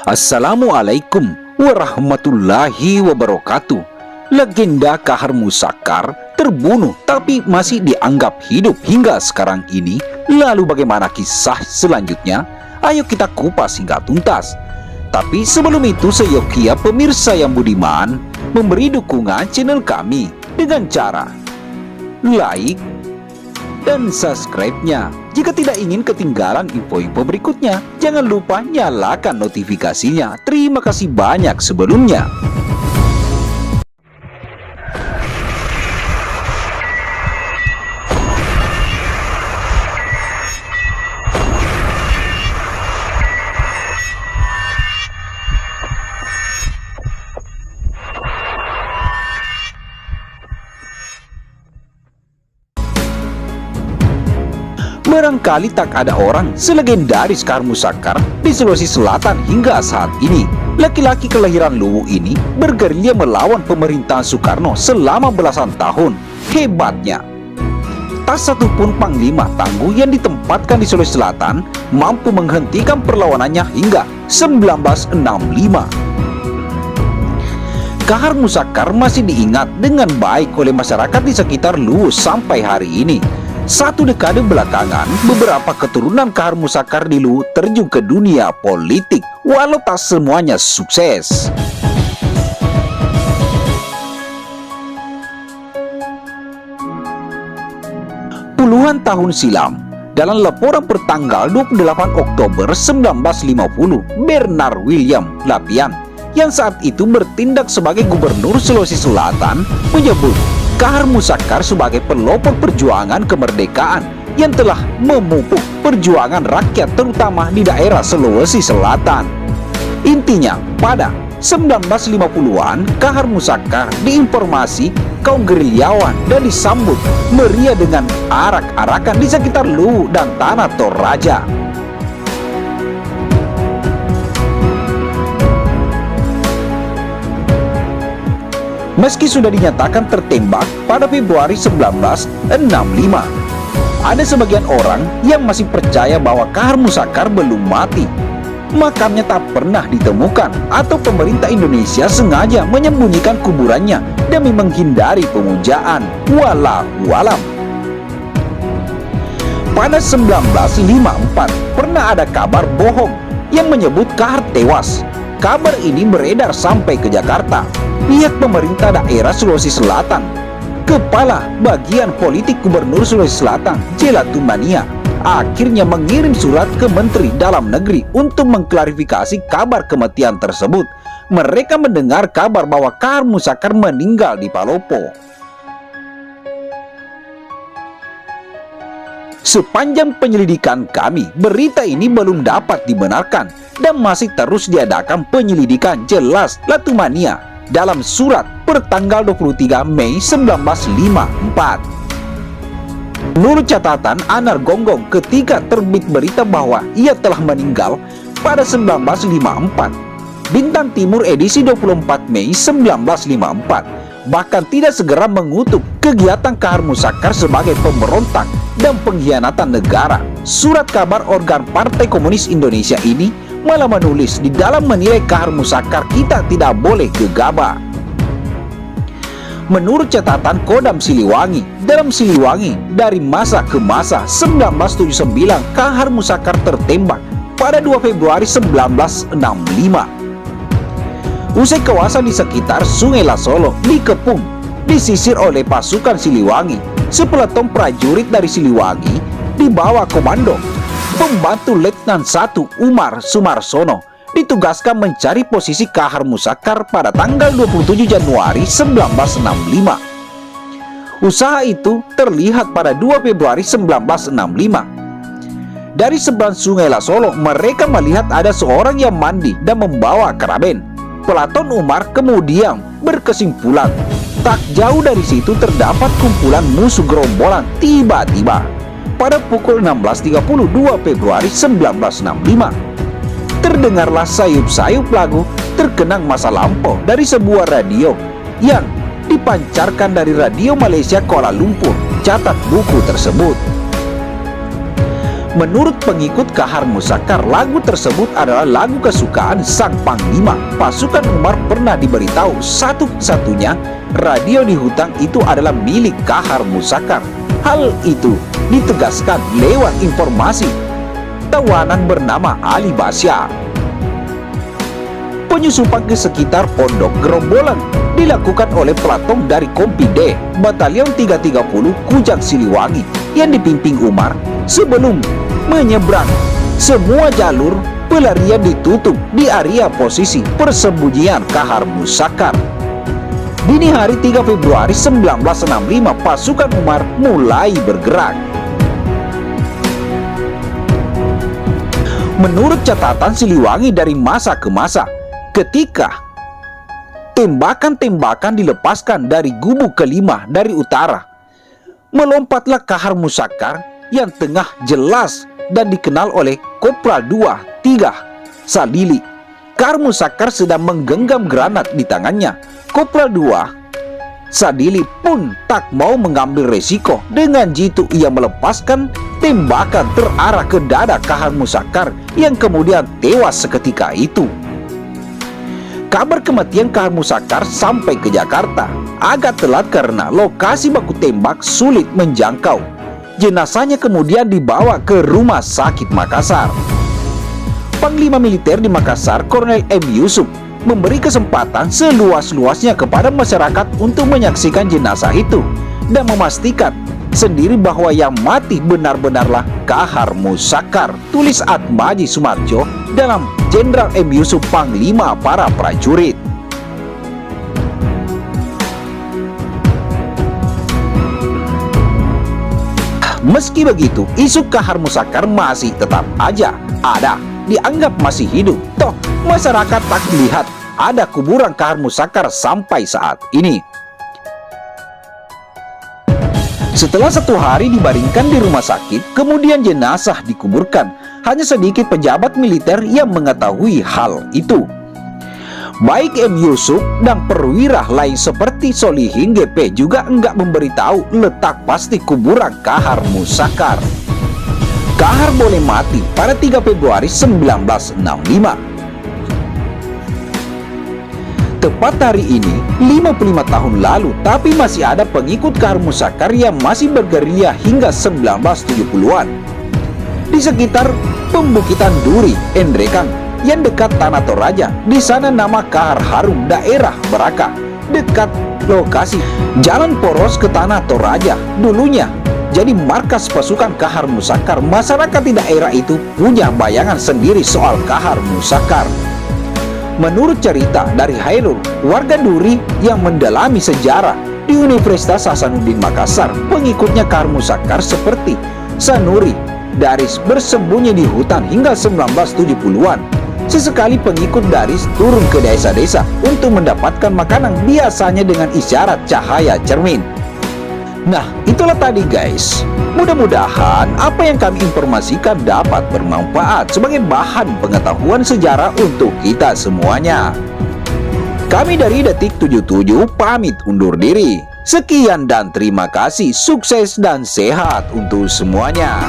Assalamualaikum warahmatullahi wabarakatuh. Legenda Kahar Musakar terbunuh tapi masih dianggap hidup hingga sekarang ini. Lalu bagaimana kisah selanjutnya? Ayo kita kupas hingga tuntas. Tapi sebelum itu, seyogia pemirsa yang budiman memberi dukungan channel kami dengan cara like dan subscribe-nya. Jika tidak ingin ketinggalan info-info berikutnya, jangan lupa nyalakan notifikasinya. Terima kasih banyak sebelumnya. Barangkali tak ada orang selegendaris Kahar Musakar di Sulawesi Selatan hingga saat ini. Laki-laki kelahiran Luwu ini bergerilya melawan pemerintahan Soekarno selama belasan tahun. Hebatnya, tak satupun panglima tangguh yang ditempatkan di Sulawesi Selatan mampu menghentikan perlawanannya hingga 1965. Kahar Musakar masih diingat dengan baik oleh masyarakat di sekitar Luwu sampai hari ini. Satu dekade belakangan, beberapa keturunan Kahar Musakar di Luwu terjun ke dunia politik, walau tak semuanya sukses. Puluhan tahun silam, dalam laporan pertanggal 28 Oktober 1950, Bernard William Lapian, yang saat itu bertindak sebagai gubernur Sulawesi Selatan, menyebut Kahar Musakar sebagai pelopor perjuangan kemerdekaan yang telah memupuk perjuangan rakyat terutama di daerah Sulawesi Selatan. Intinya, pada 1950-an, Kahar Musakar diinformasi kaum gerilyawan dan disambut meriah dengan arak-arakan di sekitar Luwu dan Tanah Toraja. Meski sudah dinyatakan tertembak pada Februari 1965, ada sebagian orang yang masih percaya bahwa Kahar Musakar belum mati. Makamnya tak pernah ditemukan atau pemerintah Indonesia sengaja menyembunyikan kuburannya demi menghindari pemujaan. Wallahu alam. Pada 1954, pernah ada kabar bohong yang menyebut Kahar tewas. Kabar ini beredar sampai ke Jakarta. Pihak pemerintah daerah Sulawesi Selatan, Kepala Bagian Politik Gubernur Sulawesi Selatan, Jelatu Mania, akhirnya mengirim surat ke Menteri Dalam Negeri untuk mengklarifikasi kabar kematian tersebut. Mereka mendengar kabar bahwa Kahar Musakar meninggal di Palopo. Sepanjang penyelidikan kami, berita ini belum dapat dibenarkan dan masih terus diadakan penyelidikan, jelas Latumania dalam surat pertanggal 23 Mei 1954. Menurut catatan Anar Gonggong ketika terbit berita bahwa ia telah meninggal pada 1954, Bintang Timur edisi 24 Mei 1954 bahkan tidak segera mengutuk kegiatan Kahar Musakar sebagai pemberontak dan pengkhianatan negara. Surat kabar organ Partai Komunis Indonesia ini malah menulis di dalam menilai Kahar Musakar, kita tidak boleh gegabah. Menurut catatan Kodam Siliwangi, dalam Siliwangi dari masa ke masa 1979, Kahar Musakar tertembak pada 2 Februari 1965. Usai kawasan di sekitar Sungai Lasolo dikepung, disisir oleh pasukan Siliwangi. Sepeleton prajurit dari Siliwangi di bawah komando Pembantu Letnan 1 Umar Sumarsono ditugaskan mencari posisi Kahar Musakar pada tanggal 27 Januari 1965. Usaha itu terlihat pada 2 Februari 1965. Dari seberang Sungai Lasolo, mereka melihat ada seorang yang mandi dan membawa keraben. Pelaton Umar kemudian berkesimpulan, tak jauh dari situ terdapat kumpulan musuh gerombolan. Tiba-tiba pada pukul 16.30 2 Februari 1965, terdengarlah sayup-sayup lagu terkenang masa lampau dari sebuah radio yang dipancarkan dari Radio Malaysia Kuala Lumpur. Catat buku tersebut. Menurut pengikut Kahar Muzakkar, lagu tersebut adalah lagu kesukaan sang panglima. Pasukan Umar pernah diberitahu satu-satunya radio di hutan itu adalah milik Kahar Muzakkar. Hal itu ditegaskan lewat informasi tawanan bernama Ali Basya. Penyusupan ke sekitar pondok gerombolan dilakukan oleh pelaton dari Kompi D, Batalion 330 Kujang Siliwangi yang dipimpin Umar. Sebelum menyeberang, semua jalur pelarian ditutup di area posisi persembunyian Kahar Muzakkar. Dini hari 3 Februari 1965, pasukan Umar mulai bergerak. Menurut catatan Siliwangi dari masa ke masa, ketika tembakan-tembakan dilepaskan dari gubuk kelima dari utara, melompatlah Kahar Muzakkar yang tengah jelas dan dikenal oleh Kopral 2-3 Sadili. Kahar Muzakkar sedang menggenggam granat di tangannya. Kopral 2 Sadili pun tak mau mengambil resiko. Dengan jitu ia melepaskan tembakan terarah ke dada Kahar Muzakkar yang kemudian tewas seketika itu. Kabar kematian Kahar Muzakkar sampai ke Jakarta agak telat karena lokasi baku tembak sulit menjangkau. Jenazahnya kemudian dibawa ke Rumah Sakit Makassar. Panglima militer di Makassar, Kolonel M. Yusuf, memberi kesempatan seluas-luasnya kepada masyarakat untuk menyaksikan jenazah itu dan memastikan sendiri bahwa yang mati benar-benarlah Kahar Muzakkar, tulis Atmaji Sumarjo dalam Jenderal M. Yusuf, Panglima para prajurit. Meski begitu, isu Kahar Muzakkar masih tetap aja ada, dianggap masih hidup. Toh, masyarakat tak melihat ada kuburan Kahar Muzakkar sampai saat ini. Setelah 1 hari dibaringkan di rumah sakit, kemudian jenazah dikuburkan. Hanya sedikit pejabat militer yang mengetahui hal itu. Baik M. Yusuf dan perwira lain seperti Solihin GP juga enggak memberitahu letak pasti kuburan Kahar Muzakkar. Kahar boleh mati pada 3 Februari 1965. Tepat hari ini, 55 tahun lalu, tapi masih ada pengikut Kahar Muzakkar yang masih bergerilya hingga 1970-an. Di sekitar Pembukitan Duri, Endrekang, yang dekat Tanah Toraja. Di sana nama Kahar Harum, daerah Beraka, dekat lokasi jalan poros ke Tanah Toraja. Dulunya jadi markas pasukan Kahar Muzakkar. Masyarakat di daerah itu punya bayangan sendiri soal Kahar Muzakkar. Menurut cerita dari Hairul, warga Duri yang mendalami sejarah di Universitas Hasanuddin Makassar, pengikutnya Kahar Muzakkar seperti Sanuri Daris bersembunyi di hutan hingga 1970-an. Sesekali pengikut Daris turun ke desa-desa untuk mendapatkan makanan, biasanya dengan isyarat cahaya cermin. Nah, itulah tadi guys. Mudah-mudahan apa yang kami informasikan dapat bermanfaat sebagai bahan pengetahuan sejarah untuk kita semuanya. Kami dari Detik 77 pamit undur diri. Sekian dan terima kasih. Sukses dan sehat untuk semuanya.